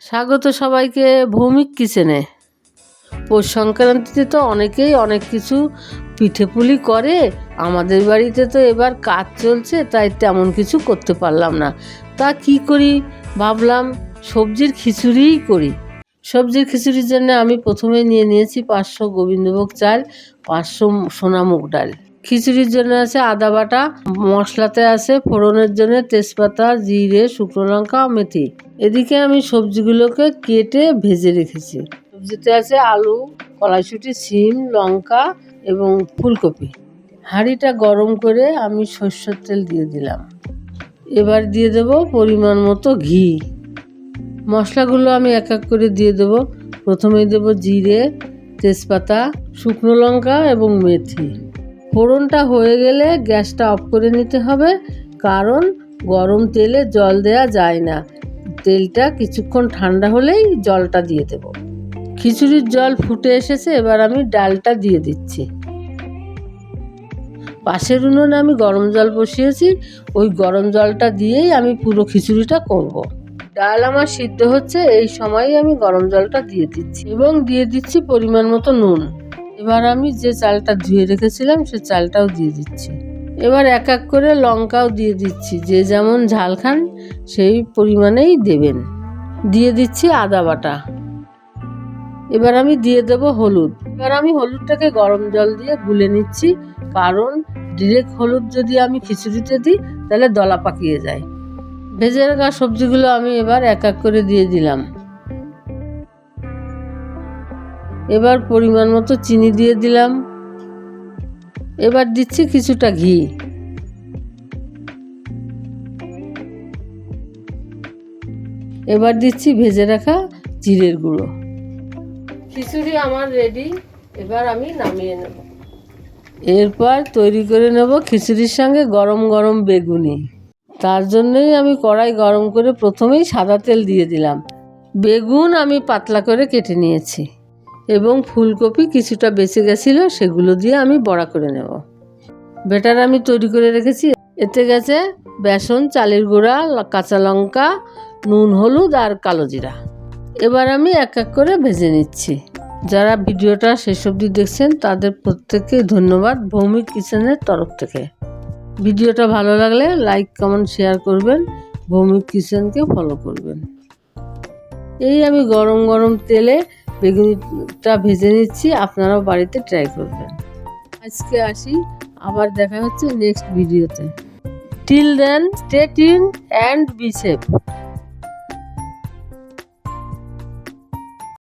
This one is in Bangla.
স্বাগত সবাইকে ভৌমিক কিচেনে। পৌষ সংক্রান্তিতে তো অনেকেই অনেক কিছু পিঠেপুলি করে। আমাদের বাড়িতে তো এবার কাজ চলছে, তাই তেমন কিছু করতে পারলাম না। তা কি করি ভাবলাম সবজির খিচুড়িই করি। সবজির খিচুড়ির জন্য আমি প্রথমে নিয়েছি 500 গোবিন্দভোগ চাল, 500 সোনা মুগ ডাল। খিচুড়ির জন্য আছে আদা বাটা, মশলাতে আছে ফোড়নের জন্য তেজপাতা, জিরে, শুকনো লঙ্কা, মেথি। এদিকে আমি সবজিগুলোকে কেটে ভেজে রেখেছি। সবজিতে আছে আলু, কড়াইশুঁটি, সিম, লঙ্কা এবং ফুলকপি। হাঁড়িটা গরম করে আমি সরষের তেল দিয়ে দিলাম। এবার দিয়ে দেব পরিমাণ মতো ঘি। মশলাগুলো আমি এক এক করে দিয়ে দেব। প্রথমেই দেব জিরে, তেজপাতা, শুকনো লঙ্কা এবং মেথি। ফোড়নটা হয়ে গেলে গ্যাসটা অফ করে নিতে হবে, কারণ গরম তেলে জল দেওয়া যায় না। তেলটা কিছুক্ষণ ঠান্ডা হলেই জলটা দিয়ে দেব। খিচুড়ির জল ফুটে এসেছে, এবার আমি ডালটা দিয়ে দিচ্ছি। পাশের উনুনে আমি গরম জল বসিয়েছি, ওই গরম জলটা দিয়েই আমি পুরো খিচুড়িটা করব। ডাল আমার সিদ্ধ হচ্ছে, এই সময়ই আমি গরম জলটা দিয়ে দিচ্ছি এবং দিয়ে দিচ্ছি পরিমাণ মতো নুন। এবার আমি যে চালটা ধুয়ে রেখেছিলাম সে চালটাও দিয়ে দিচ্ছি। এবার এক এক করে লঙ্কাও দিয়ে দিচ্ছি, যে যেমন ঝাল খান সেই পরিমাণেই দেবেন। দিয়ে দিচ্ছি আদা বাটা। এবার আমি দিয়ে দেব হলুদ। এবার আমি হলুদটাকে গরম জল দিয়ে গুলে নিচ্ছি, কারণ ডিরেক্ট হলুদ যদি আমি খিচুড়িতে দিই তাহলে দলা পাকিয়ে যায়। ভেজে রাখা সবজিগুলো আমি এবার এক এক করে দিয়ে দিলাম। এবার পরিমাণ মতো চিনি দিয়ে দিলাম। এবার দিচ্ছি কিছুটা ঘি। এবার দিচ্ছি ভেজে রাখা জিরের গুঁড়ো। খিচুড়ি আমার রেডি, এবার আমি নামিয়ে নেব। এরপর তৈরি করে নেব খিচুড়ির সঙ্গে গরম গরম বেগুনি। তার জন্যই আমি কড়াই গরম করে প্রথমেই সাদা তেল দিয়ে দিলাম। বেগুন আমি পাতলা করে কেটে নিয়েছি এবং ফুলকপি কিছুটা বেঁচে গেছিলো, সেগুলো দিয়ে আমি বড়া করে নেব। ব্যাটার আমি তৈরি করে রেখেছি। এতে গেছে বেসন, চালের গুঁড়া, কাঁচা লঙ্কা, নুন, হলুদ আর কালো জিরা। এবার আমি এক এক করে ভেজে নিচ্ছি। যারা ভিডিওটা শেষ অবধি দেখছেন তাদের প্রত্যেককে ধন্যবাদ ভৌমিক কিচেনের তরফ থেকে। ভিডিওটা ভালো লাগলে লাইক, কমেন্ট, শেয়ার করবেন। ভৌমিক কিচেনকে ফলো করবেন। এই আমি গরম গরম তেলে বেগুনিটা ভেজে নিচ্ছি, আপনারাও বাড়িতে ট্রাই করবেন। আজকে আসি, আবার দেখা হচ্ছে নেক্সট ভিডিওতে। Till then, stay tuned and be safe.